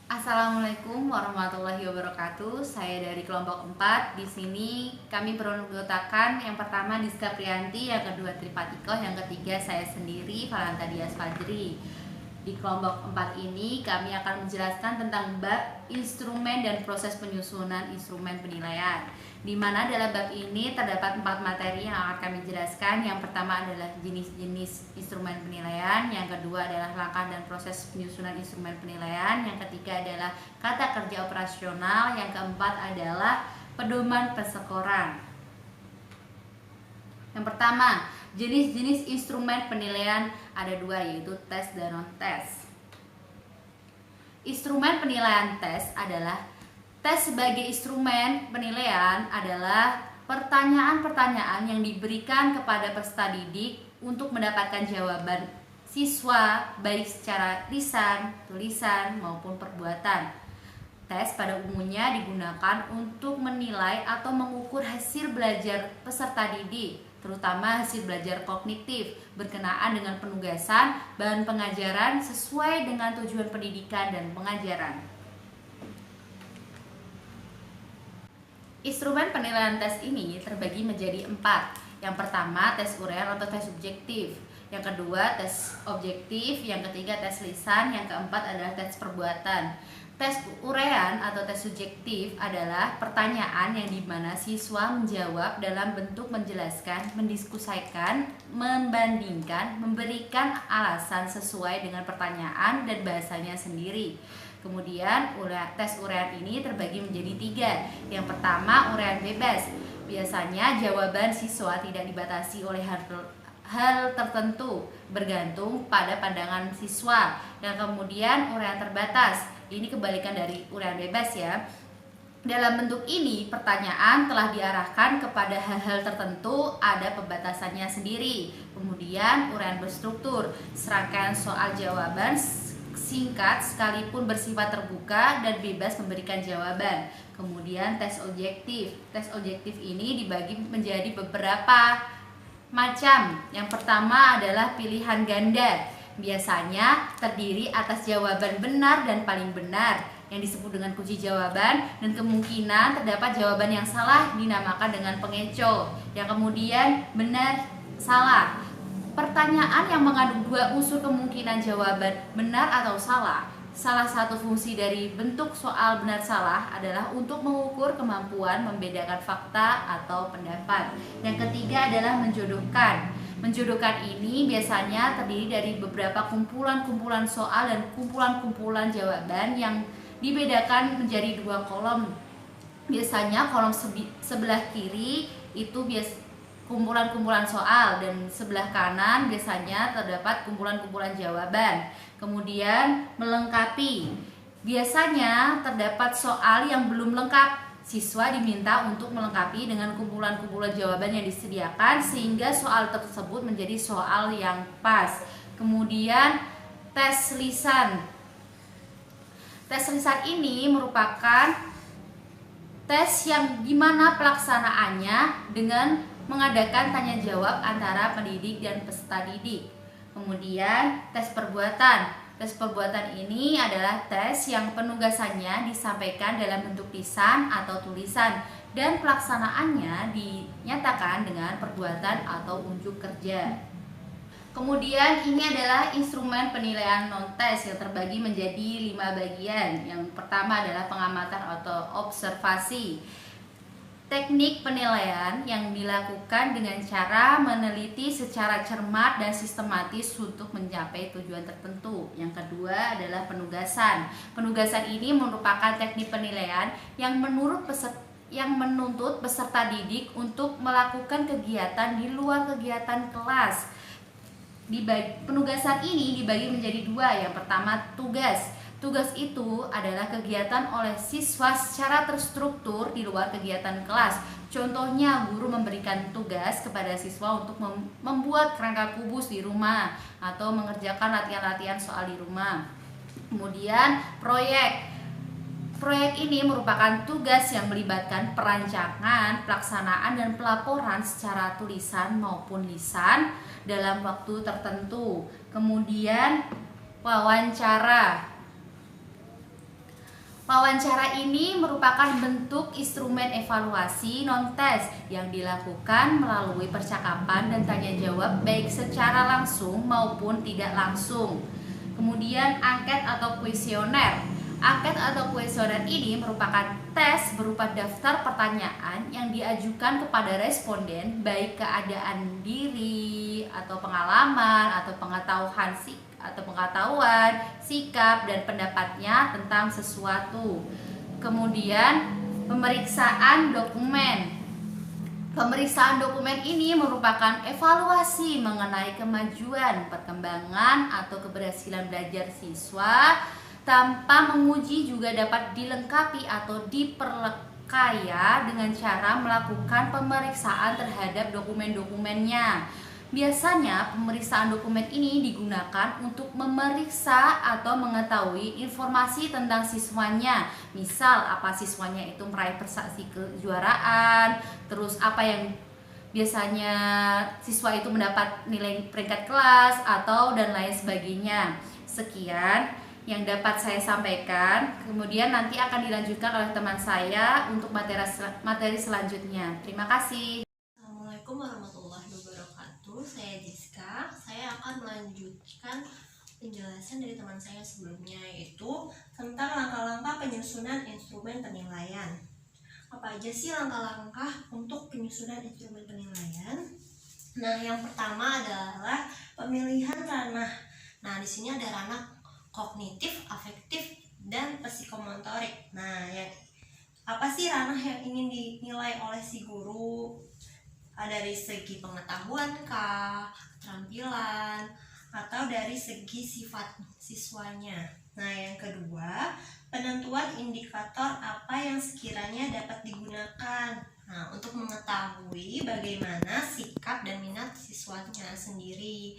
Assalamualaikum warahmatullahi wabarakatuh. Saya dari kelompok 4. Di sini kami beranggotakan yang pertama Diska Priyanti, yang kedua Tripatiko, yang ketiga saya sendiri Valanta Dias Fajri. Di kelompok 4 ini kami akan menjelaskan tentang bab instrumen dan proses penyusunan instrumen penilaian, di mana dalam bab ini terdapat 4 materi yang akan kami jelaskan. Yang pertama adalah jenis-jenis instrumen penilaian, yang kedua adalah langkah dan proses penyusunan instrumen penilaian, yang ketiga adalah kata kerja operasional, yang keempat adalah pedoman persekoran. Yang pertama, jenis-jenis instrumen penilaian ada 2, yaitu tes dan non-tes. Instrumen penilaian tes adalah tes sebagai instrumen penilaian adalah pertanyaan-pertanyaan yang diberikan kepada peserta didik untuk mendapatkan jawaban siswa baik secara lisan, tulisan maupun perbuatan. Tes pada umumnya digunakan untuk menilai atau mengukur hasil belajar peserta didik, terutama hasil belajar kognitif berkenaan dengan penugasan bahan pengajaran sesuai dengan tujuan pendidikan dan pengajaran. Instrumen penilaian tes ini terbagi menjadi 4. Yang pertama, tes uraian atau tes subjektif. Yang kedua, tes objektif. Yang ketiga, tes lisan. Yang keempat adalah tes perbuatan. Tes uraian atau tes subjektif adalah pertanyaan yang dimana siswa menjawab dalam bentuk menjelaskan, mendiskusikan, membandingkan, memberikan alasan sesuai dengan pertanyaan dan bahasanya sendiri. Kemudian tes uraian ini terbagi menjadi 3. Yang pertama, uraian bebas. Biasanya jawaban siswa tidak dibatasi oleh hal tertentu, bergantung pada pandangan siswa. Dan kemudian uraian terbatas. Ini kebalikan dari uraian bebas ya. Dalam bentuk ini, pertanyaan telah diarahkan kepada hal-hal tertentu, ada pembatasannya sendiri. Kemudian uraian berstruktur, serangkaian soal jawaban singkat sekalipun bersifat terbuka dan bebas memberikan jawaban. Kemudian tes objektif. Tes objektif ini dibagi menjadi beberapa macam. Yang pertama adalah pilihan ganda. Biasanya terdiri atas jawaban benar dan paling benar yang disebut dengan kunci jawaban, dan kemungkinan terdapat jawaban yang salah dinamakan dengan pengeco. Yang kemudian benar salah. Pertanyaan yang mengandung 2 unsur kemungkinan jawaban benar atau salah. Salah satu fungsi dari bentuk soal benar salah adalah untuk mengukur kemampuan membedakan fakta atau pendapat. Yang ketiga adalah menjodohkan. Menjodohkan ini biasanya terdiri dari beberapa kumpulan-kumpulan soal dan kumpulan-kumpulan jawaban yang dibedakan menjadi 2 kolom. Biasanya kolom sebelah kiri itu kumpulan-kumpulan soal, dan sebelah kanan biasanya terdapat kumpulan-kumpulan jawaban. Kemudian melengkapi. Biasanya terdapat soal yang belum lengkap. Siswa diminta untuk melengkapi dengan kumpulan-kumpulan jawaban yang disediakan sehingga soal tersebut menjadi soal yang pas. Kemudian tes lisan. Tes lisan ini merupakan tes yang dimana pelaksanaannya dengan mengadakan tanya jawab antara pendidik dan peserta didik. Kemudian tes perbuatan. Tes perbuatan ini adalah tes yang penugasannya disampaikan dalam bentuk lisan atau tulisan dan pelaksanaannya dinyatakan dengan perbuatan atau unjuk kerja. Kemudian ini adalah instrumen penilaian non-tes yang terbagi menjadi 5 bagian. Yang pertama adalah pengamatan atau observasi. Teknik penilaian yang dilakukan dengan cara meneliti secara cermat dan sistematis untuk mencapai tujuan tertentu. Yang kedua adalah penugasan. Penugasan ini merupakan teknik penilaian yang menuntut peserta didik untuk melakukan kegiatan di luar kegiatan kelas. Penugasan ini dibagi menjadi 2. Yang pertama, tugas. Tugas itu adalah kegiatan oleh siswa secara terstruktur di luar kegiatan kelas. Contohnya, guru memberikan tugas kepada siswa untuk membuat kerangka kubus di rumah atau mengerjakan latihan-latihan soal di rumah. Kemudian proyek. Proyek ini merupakan tugas yang melibatkan perancangan, pelaksanaan, dan pelaporan secara tulisan maupun lisan dalam waktu tertentu. Kemudian wawancara. Wawancara ini merupakan bentuk instrumen evaluasi non-tes yang dilakukan melalui percakapan dan tanya jawab baik secara langsung maupun tidak langsung. Kemudian angket atau kuesioner. Angket atau kuesioner ini merupakan tes berupa daftar pertanyaan yang diajukan kepada responden baik keadaan diri atau pengalaman atau pengetahuan, sikap dan pendapatnya tentang sesuatu. Kemudian pemeriksaan dokumen. Pemeriksaan dokumen ini merupakan evaluasi mengenai kemajuan, perkembangan atau keberhasilan belajar siswa. Tanpa menguji juga dapat dilengkapi atau diperkaya dengan cara melakukan pemeriksaan terhadap dokumen-dokumennya. Biasanya pemeriksaan dokumen ini digunakan untuk memeriksa atau mengetahui informasi tentang siswanya. Misal apa siswanya itu meraih prestasi kejuaraan, terus apa yang biasanya siswa itu mendapat nilai peringkat kelas atau dan lain sebagainya. Sekian yang dapat saya sampaikan. Kemudian nanti akan dilanjutkan oleh teman saya untuk materi selanjutnya. Terima kasih. Assalamualaikum warahmatullahi wabarakatuh. Saya Jiska. Saya akan melanjutkan penjelasan dari teman saya sebelumnya, yaitu tentang langkah-langkah penyusunan instrumen penilaian. Apa aja sih langkah-langkah untuk penyusunan instrumen penilaian? Nah, yang pertama adalah pemilihan ranah. Nah, di sini ada ranah kognitif, afektif, dan psikomotorik. Nah, apa sih ranah yang ingin dinilai oleh si guru? Dari segi pengetahuan kah, keterampilan, atau dari segi sifat siswanya. Nah, yang kedua, penentuan indikator apa yang sekiranya dapat digunakan. Nah, untuk mengetahui bagaimana sikap dan minat siswanya sendiri.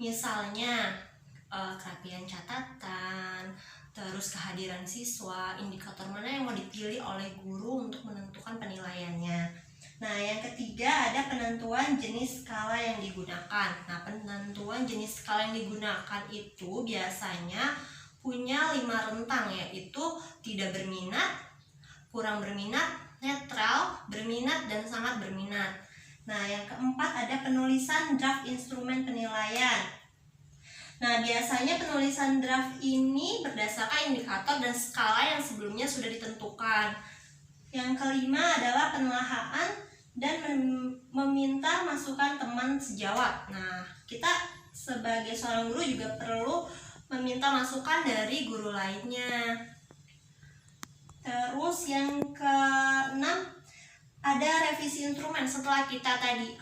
Misalnya, kerapian catatan, terus kehadiran siswa, indikator mana yang mau dipilih oleh guru untuk menentukan penilaiannya. Nah, yang ketiga ada penentuan jenis skala yang digunakan. Nah, penentuan jenis skala yang digunakan itu biasanya punya 5 rentang, yaitu tidak berminat, kurang berminat, netral, berminat, dan sangat berminat. Nah, yang keempat ada penulisan draft instrumen penilaian. Nah, biasanya penulisan draft ini berdasarkan indikator dan skala yang sebelumnya sudah ditentukan. Yang kelima adalah penelaahan dan meminta masukan teman sejawat. Nah, kita sebagai seorang guru juga perlu meminta masukan dari guru lainnya. Terus yang keenam ada revisi instrumen. Setelah kita tadi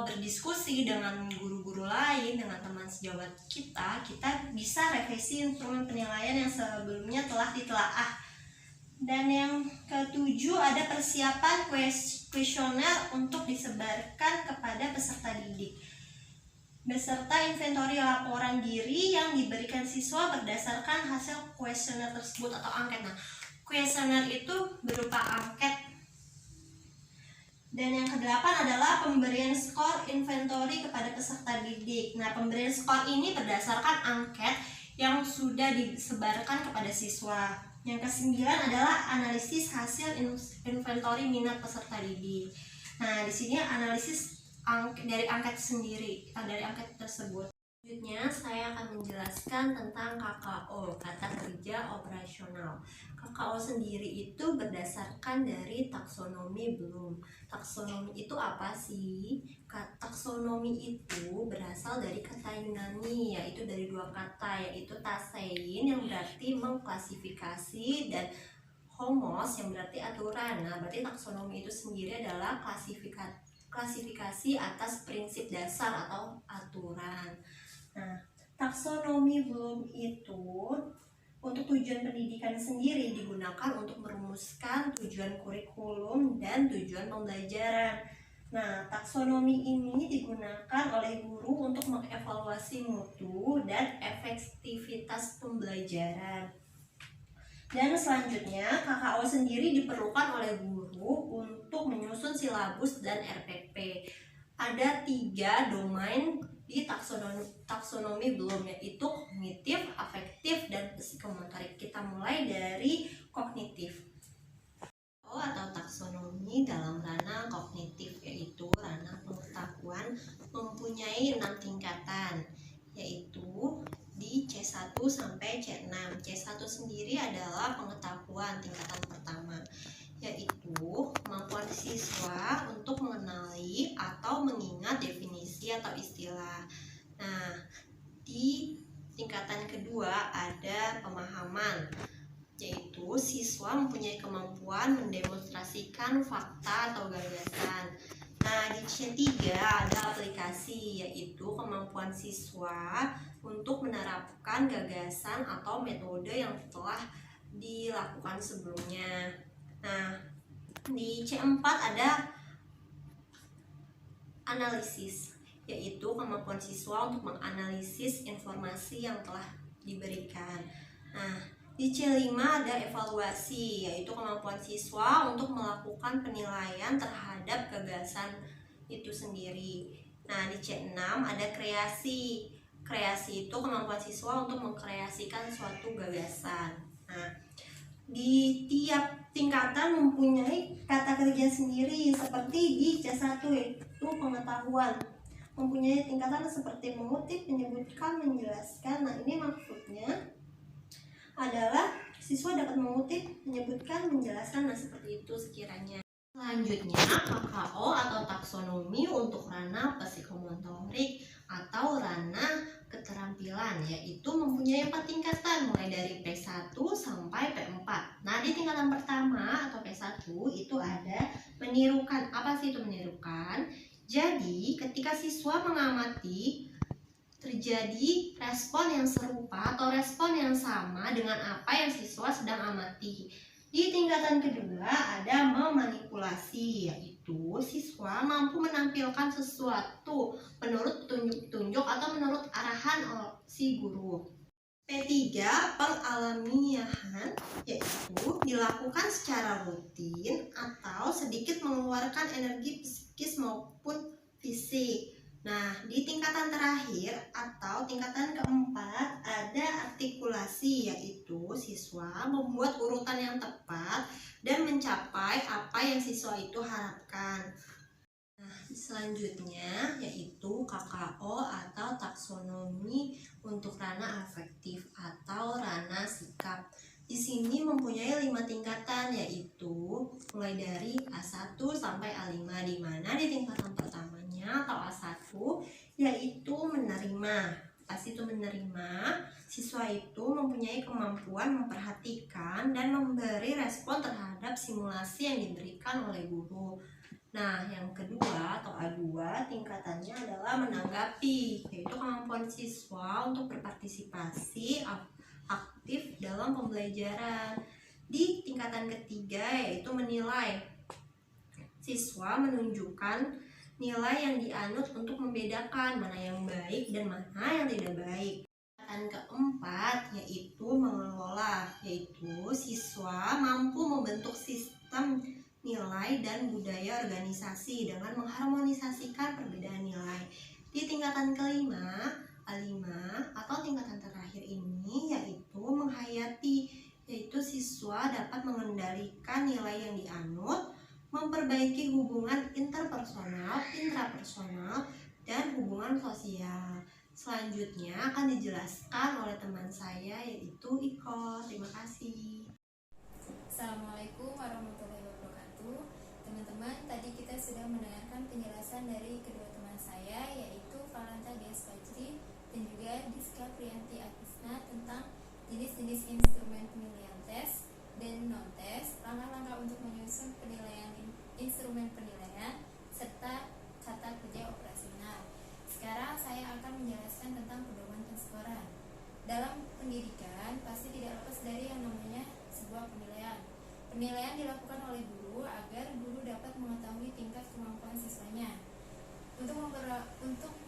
berdiskusi dengan guru-guru lain, dengan teman sejawat kita bisa revisi instrumen penilaian yang sebelumnya telah ditelaah. Dan yang ketujuh ada persiapan kuesioner untuk disebarkan kepada peserta didik beserta inventori laporan diri yang diberikan siswa berdasarkan hasil kuesioner tersebut atau angket. Nah, kuesioner itu berupa angket. Dan yang kedelapan adalah pemberian skor inventori kepada peserta didik. Nah, pemberian skor ini berdasarkan angket yang sudah disebarkan kepada siswa. Yang kesembilan adalah analisis hasil inventori minat peserta didik. Nah, di sini analisis dari angket sendiri, dari angket tersebut. Selanjutnya saya akan menjelaskan tentang KKO, kata kerja operasional. KKO sendiri itu berdasarkan dari taksonomi Bloom. Taksonomi itu apa sih? Taksonomi itu berasal dari kata Yunani, yaitu dari 2 kata, yaitu tasein yang berarti mengklasifikasi dan homos yang berarti aturan. Nah, berarti taksonomi itu sendiri adalah klasifikasi atas prinsip dasar atau aturan. Nah, taksonomi Bloom itu untuk tujuan pendidikan sendiri digunakan untuk merumuskan tujuan kurikulum dan tujuan pembelajaran. Nah, taksonomi ini digunakan oleh guru untuk mengevaluasi mutu dan efektivitas pembelajaran. Dan selanjutnya, KKO sendiri diperlukan oleh guru untuk menyusun silabus dan RPP. Ada 3 domain di taksonomi belum, yaitu kognitif, afektif, dan psikomotorik. Kita mulai dari kognitif atau taksonomi dalam ranah kognitif, yaitu ranah pengetahuan, mempunyai 6 tingkatan, yaitu di C1 sampai C6. C1 sendiri adalah pengetahuan tingkatan pertama, yaitu kemampuan siswa untuk mengenali atau mengingat definisi atau istilah. Nah, di tingkatan kedua ada pemahaman, yaitu siswa mempunyai kemampuan mendemonstrasikan fakta atau gagasan. Nah, di C3 ada aplikasi, yaitu kemampuan siswa untuk menerapkan gagasan atau metode yang telah dilakukan sebelumnya. Nah, di C4 ada analisis, yaitu kemampuan siswa untuk menganalisis informasi yang telah diberikan. Nah, di C5 ada evaluasi, yaitu kemampuan siswa untuk melakukan penilaian terhadap gagasan itu sendiri. Nah, di C6 ada kreasi. Kreasi itu kemampuan siswa untuk mengkreasikan suatu gagasan. Nah, di tiap tingkatan mempunyai kata kerja sendiri, seperti di C1 yaitu pengetahuan, mempunyai tingkatan seperti mengutip, menyebutkan, menjelaskan. Nah, ini maksudnya adalah siswa dapat mengutip, menyebutkan, menjelaskan. Nah, seperti itu sekiranya. Selanjutnya, KKO atau taksonomi untuk ranah psikomotorik atau ranah keterampilan, yaitu mempunyai 4 tingkatan, mulai dari P1 sampai P4. Nah, di tingkatan pertama atau P1 itu ada menirukan. Apa sih itu menirukan? Jadi, ketika siswa mengamati terjadi respon yang serupa atau respon yang sama dengan apa yang siswa sedang amati. Di tingkatan kedua ada memanipulasi, yaitu siswa mampu menampilkan sesuatu menurut petunjuk-petunjuk atau menurut arahan si guru. P3 pengalamiahan, yaitu dilakukan secara rutin atau sedikit mengeluarkan energi psikis maupun fisik. Nah, di tingkatan terakhir atau tingkatan keempat ada artikulasi, yaitu siswa membuat urutan yang tepat dan mencapai apa yang siswa itu harapkan. Nah, selanjutnya yaitu KKO atau taksonomi untuk ranah afektif atau ranah sikap. Di sini mempunyai 5 tingkatan, yaitu mulai dari A1 sampai A5, di mana di tingkatan pertamanya atau A1 yaitu menerima. Pasti itu menerima, siswa itu mempunyai kemampuan memperhatikan dan memberi respon terhadap simulasi yang diberikan oleh guru. Nah, yang kedua atau A2 tingkatannya adalah menanggapi, yaitu kemampuan siswa untuk berpartisipasi aktif dalam pembelajaran. Di tingkatan ketiga yaitu menilai, siswa menunjukkan nilai yang dianut untuk membedakan mana yang baik dan mana yang tidak baik. Tingkatan keempat yaitu mengelola, yaitu siswa mampu membentuk sistem nilai dan budaya organisasi dengan mengharmonisasikan perbedaan nilai. Di tingkatan kelima, A5 atau tingkatan terakhir ini yaitu menghayati, yaitu siswa dapat mengendalikan nilai yang dianut, memperbaiki hubungan interpersonal, intrapersonal, dan hubungan sosial. Selanjutnya akan dijelaskan oleh teman saya yaitu Iko. Terima kasih. Assalamualaikum warahmatullahi wabarakatuh. Teman-teman, tadi kita sudah mendengarkan penjelasan dari kedua teman saya, yaitu Valanta Ges Fajri dan juga Diska Priyanti Akisna, tentang jenis-jenis instrumen penilaian tes dan non-tes, langkah-langkah untuk menyusun penilaian instrumen penilaian, serta kata kerja operasional. Sekarang saya akan menjelaskan tentang pedoman penskoran. Dalam pendidikan pasti tidak lepas dari yang namanya sebuah penilaian. Penilaian dilakukan oleh guru agar guru dapat mengetahui tingkat kemampuan siswanya. Untuk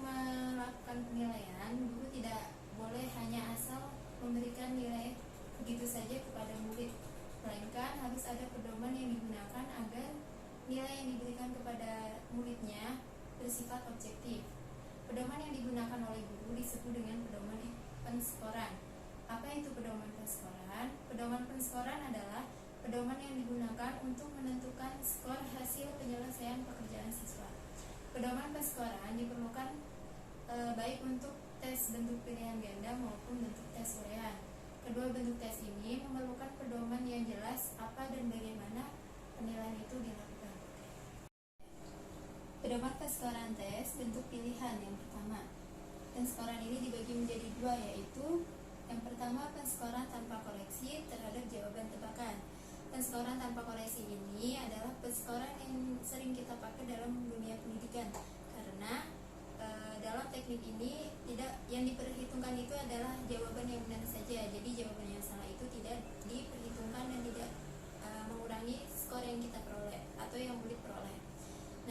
melakukan penilaian, guru tidak boleh hanya asal memberikan nilai begitu saja kepada murid, melainkan harus ada pedoman yang digunakan agar nilai yang diberikan kepada muridnya bersifat objektif. Pedoman yang digunakan oleh guru disebut dengan pedoman penskoran. Apa itu pedoman penskoran? Pedoman penskoran adalah pedoman yang digunakan untuk menentukan skor hasil penyelesaian pekerjaan siswa. Pedoman penskoran diperlukan baik untuk tes bentuk pilihan ganda maupun bentuk tes urean. Kedua bentuk tes ini memerlukan pedoman yang jelas apa dan bagaimana penilaian itu dilakukan. Pedoman penskoran tes bentuk pilihan yang pertama. Penskoran ini dibagi menjadi dua, yaitu yang pertama penskoran tanpa koreksi terhadap jawaban tebakan. Penskoran tanpa koreksi ini adalah penskoran yang sering kita pakai dalam dunia pendidikan karena dalam teknik ini yang diperhitungkan itu adalah jawaban yang benar saja. Jadi jawaban yang salah itu tidak diperhitungkan dan tidak mengurangi skor yang kita peroleh atau yang murid peroleh.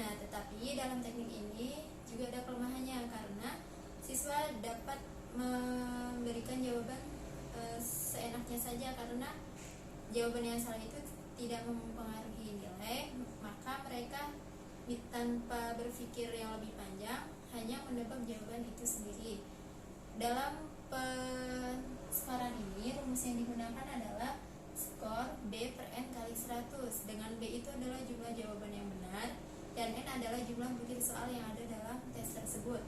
Nah, tetapi dalam teknik ini juga ada kelemahannya karena siswa dapat memberikan jawaban seenaknya saja karena jawaban yang salah itu tidak mempengaruhi nilai, maka mereka tanpa berpikir yang lebih panjang hanya menebak jawaban itu sendiri. Dalam penskoran ini rumus yang digunakan adalah skor B per N kali 100, dengan B itu adalah jumlah jawaban yang benar dan N adalah jumlah butir soal yang ada dalam tes tersebut.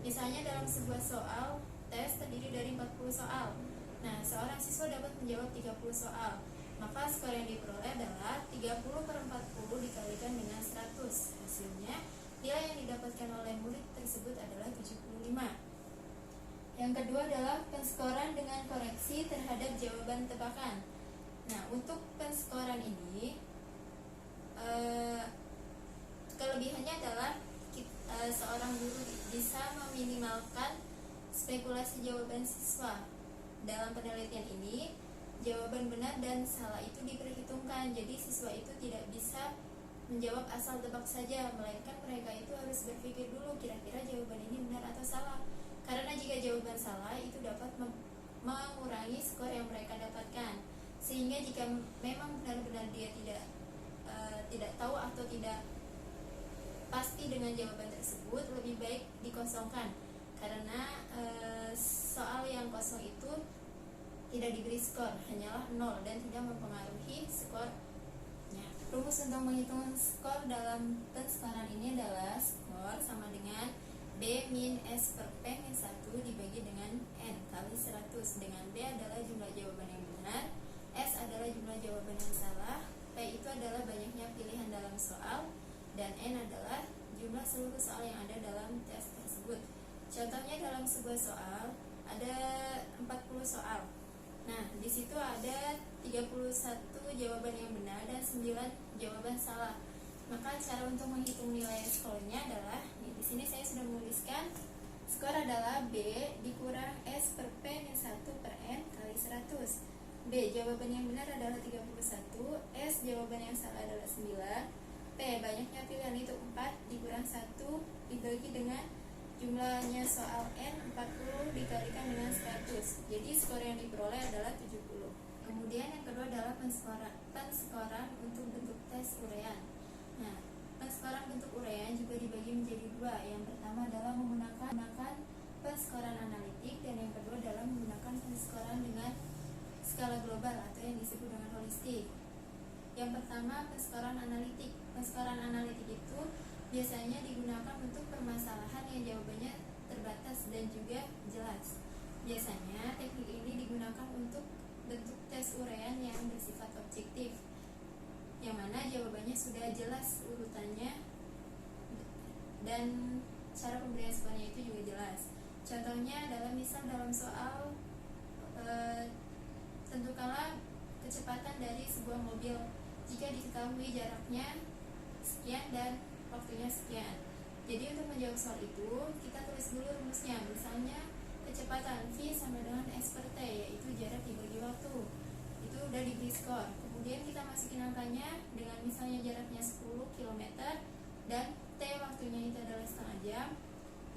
Misalnya dalam sebuah soal tes terdiri dari 40 soal. Nah, seorang siswa dapat menjawab 30 soal. Maka skor yang diperoleh adalah 30 per 40 dikalikan dengan 100. Hasilnya, nilai yang didapatkan oleh murid tersebut adalah 75. Yang kedua adalah penskoran dengan koreksi terhadap jawaban tebakan. Nah, untuk penskoran ini kelebihannya adalah seorang guru bisa meminimalkan spekulasi jawaban siswa. Dalam penelitian ini, jawaban benar dan salah itu diperhitungkan. Jadi siswa itu tidak bisa menjawab asal tebak saja, melainkan mereka itu harus berpikir dulu kira-kira jawaban ini benar atau salah. Karena jika jawaban salah itu dapat mengurangi skor yang mereka dapatkan. Sehingga jika memang benar-benar dia tidak tahu atau tidak pasti dengan jawaban tersebut, lebih baik dikosongkan karena soal yang kosong itu tidak diberi skor, hanyalah 0 dan tidak mempengaruhi skornya. Rumus untuk menghitung skor dalam penskoran ini adalah skor sama dengan B min S per P min 1 dibagi dengan N kali 100, dengan B adalah jumlah jawaban yang benar, S adalah jumlah jawaban yang salah, P itu adalah banyaknya pilihan dalam soal, dan N adalah jumlah seluruh soal yang ada dalam tes tersebut. Contohnya dalam sebuah soal ada 40 soal. Nah, di situ ada 31 jawaban yang benar dan 9 jawaban salah. Maka cara untuk menghitung nilai skornya adalah di sini saya sudah menuliskan skor adalah B dikurang S per P min 1 per N kali 100. B jawaban yang benar adalah 31, S jawaban yang salah adalah 9, P banyaknya pilihan itu 4 dikurang 1 dibagi dengan jumlahnya soal N 40 dikalikan dengan 100. Jadi skor yang diperoleh adalah 70. Kemudian yang kedua adalah penskoran untuk bentuk tes urean. Nah, penskoran bentuk urean juga dibagi menjadi dua. Yang pertama adalah menggunakan penskoran analitik dan yang kedua adalah menggunakan penskoran dengan skala global atau yang disebut dengan holistik. Yang pertama, penskoran analitik. Penskoran analitik itu biasanya digunakan untuk permasalahan yang jawabannya terbatas dan juga jelas. Biasanya teknik ini digunakan untuk bentuk tes urean yang bersifat objektif, yang mana jawabannya sudah jelas urutannya dan cara pemberian skornya itu juga jelas. Contohnya adalah misal dalam soal tentukanlah kecepatan dari sebuah mobil jika diketahui jaraknya sekian dan waktunya sekian. Jadi untuk menjawab soal itu kita tulis dulu rumusnya. Misalnya kecepatan V sama dengan S per T, yaitu jarak dibagi waktu. Itu udah diberi skor. Kemudian kita masukin angkanya dengan misalnya jaraknya 10 km dan T waktunya itu adalah setengah jam.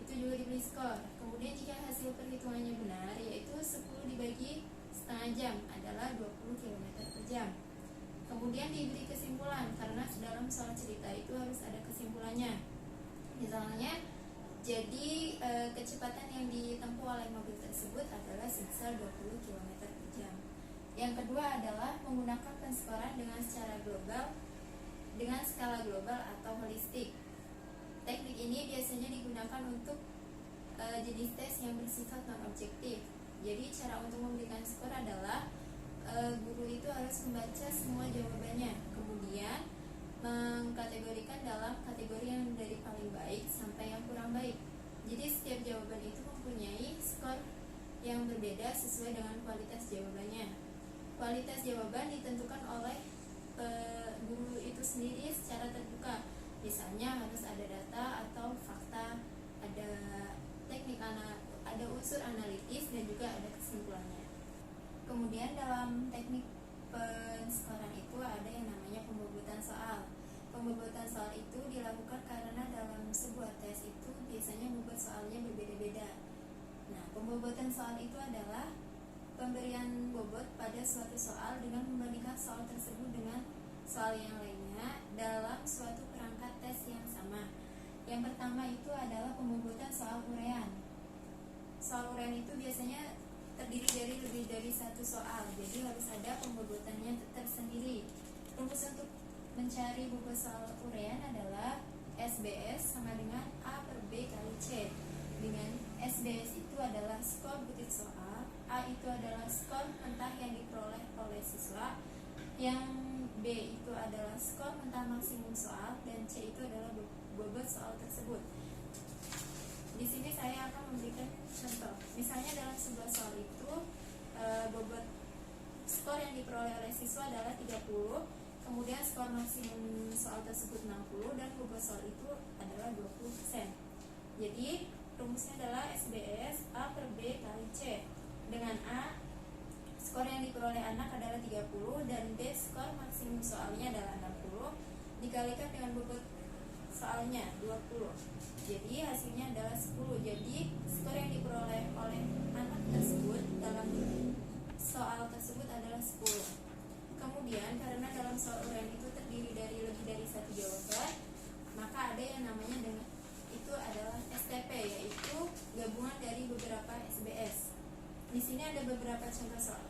Itu juga diberi skor. Kemudian jika hasil perhitungannya benar, yaitu 10 dibagi setengah jam adalah 20 km per jam. Kemudian diberi kesimpulan, karena dalam soal cerita itu harus ada kesimpulannya. Misalnya Jadi kecepatan yang ditempuh oleh mobil tersebut adalah sebesar 20 km per jam. Yang kedua adalah menggunakan penskoran dengan skala global atau holistik. Teknik ini biasanya digunakan untuk jenis tes yang bersifat non objektif. Jadi cara untuk memberikan skor adalah guru itu harus membaca semua jawabannya, kemudian mengkategorikan dalam kategori yang dari paling baik sampai yang kurang baik. Jadi setiap jawaban itu mempunyai skor yang berbeda sesuai dengan kualitas jawabannya. Kualitas jawaban ditentukan oleh guru itu sendiri secara terbuka. Misalnya harus ada data atau fakta, ada teknik ada unsur analitis dan juga ada kesimpulannya. Kemudian dalam teknik penskoran itu ada yang namanya pembobotan soal. Pembobotan soal itu dilakukan karena dalam sebuah tes itu biasanya bobot soalnya berbeda-beda. Nah, pembobotan soal itu adalah pemberian bobot pada suatu soal dengan membandingkan soal tersebut dengan soal yang lainnya dalam suatu perangkat tes yang sama. Yang pertama itu adalah pembobotan soal uraian. Soal uraian itu biasanya terdiri dari lebih dari satu soal, jadi harus ada pembobotannya tersendiri. Rumus untuk mencari bobot soal uraian adalah SBS sama dengan A per B kali C. Dengan SBS itu adalah skor butir soal, A itu adalah skor mentah yang diperoleh oleh siswa, yang B itu adalah skor mentah maksimum soal, dan C itu adalah bobot soal tersebut. Di sini saya akan memberikan contoh. Misalnya dalam sebuah soal itu bobot skor yang diperoleh oleh siswa adalah 30, kemudian skor maksimum soal tersebut 60 dan bobot soal itu adalah 20%. Jadi rumusnya adalah SBS A per B kali C. Dengan A skor yang diperoleh anak adalah 30 dan B skor maksimum soalnya adalah 60 dikalikan dengan bobot soalnya 20. Jadi hasilnya adalah 10. Jadi skor yang diperoleh oleh anak tersebut dalam soal tersebut adalah 10. Kemudian karena dalam soal uraian itu terdiri dari lebih dari satu jawaban, maka ada yang namanya dengan itu adalah STP, yaitu gabungan dari beberapa SBS. Di sini ada beberapa contoh soal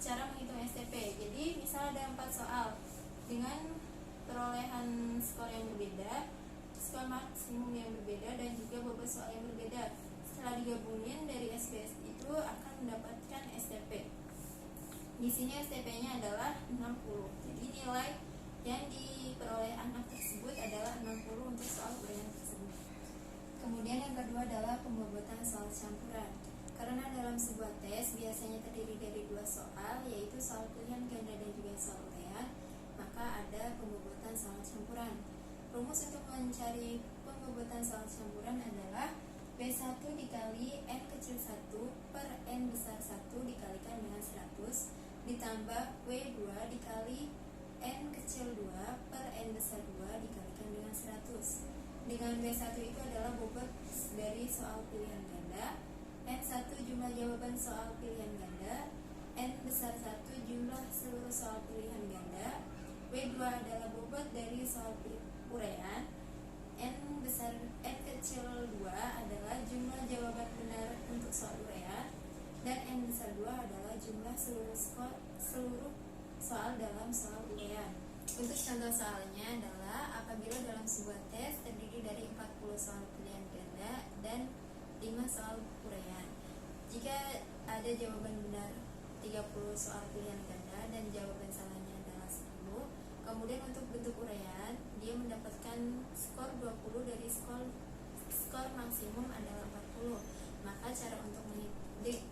cara menghitung STP. Jadi misal ada 4 soal dengan perolehan skor yang berbeda, skor maksimum yang berbeda, dan juga bobot soal yang berbeda. Setelah digabungin dari SBS itu akan mendapatkan STP. Di sini STP-nya adalah 60. Jadi nilai yang diperoleh anak tersebut adalah 60 untuk soal uraian tersebut. Kemudian yang kedua adalah pembobotan soal campuran. Karena dalam sebuah tes biasanya terdiri dari 2 soal, yaitu soal pilihan ganda dan juga soal uraian, maka ada pembobotan soal campuran. Rumus untuk mencari pembobotan soal campuran adalah B1 dikali N kecil 1 per N besar 1 dikalikan dengan 100 ditambah W2 dikali N kecil 2 per N besar 2 dikalikan dengan 100. Dengan B1 itu adalah bobot dari soal pilihan ganda, N1 jumlah jawaban soal pilihan ganda, N besar 1 jumlah seluruh soal pilihan ganda, W2 adalah bobot dari soal uraian, N kecil 2 adalah jumlah jawaban benar untuk soal uraian, dan N besar 2 adalah jumlah seluruh soal dalam soal uraian. Untuk contoh soalnya adalah apabila dalam sebuah tes terdiri dari 40 soal pilihan ganda dan 5 soal uraian. Jika ada jawaban benar 30 soal pilihan ganda dan jawaban salahnya adalah 10, kemudian untuk bentuk uraian dia mendapatkan skor 20 dari skor maksimum adalah 40. Maka cara untuk menghitung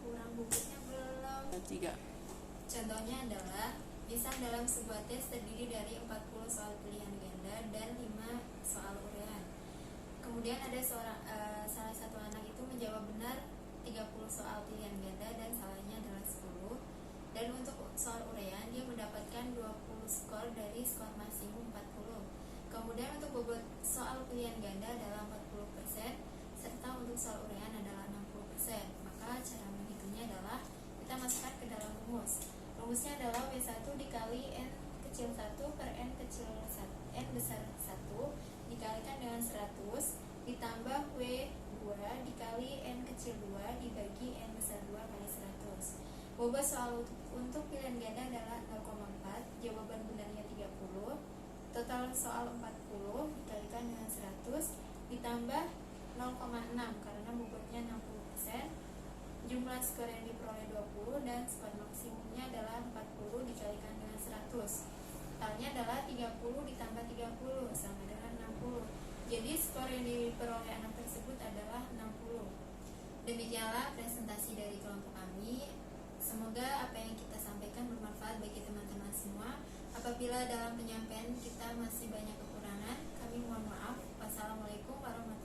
kurang bukunya belum. 3. Contohnya adalah misal dalam sebuah tes terdiri dari 40 soal pilihan ganda dan 5 soal uraian. Kemudian ada salah satu anak itu menjawab benar 30 soal pilihan ganda dan salahnya adalah 10. Dan untuk soal uraian dia mendapatkan 20 skor dari skor maksimum 40. Kemudian untuk bobot soal pilihan ganda adalah 40%, serta untuk soal uraian adalah 60%. Maka cara menghitungnya adalah kita masukkan ke dalam rumus. Rumusnya adalah W1 dikali N kecil 1 per N besar 1 dikali Bobot soal untuk pilihan ganda adalah 0,4, jawaban benarnya 30. Total soal 40 dikalikan dengan 100 ditambah 0,6 karena bobotnya 60%. Jumlah skor yang diperoleh 20 dan skor maksimumnya adalah 40 dikalikan dengan 100. Totalnya adalah 30 ditambah 30 sama dengan 60. Jadi skor yang diperoleh anak tersebut adalah 60. Demikianlah presentasi dari kelompok kami. Semoga apa yang kita sampaikan bermanfaat bagi teman-teman semua. Apabila dalam penyampaian kita masih banyak kekurangan, kami mohon maaf. Wassalamualaikum warahmatullahi wabarakatuh.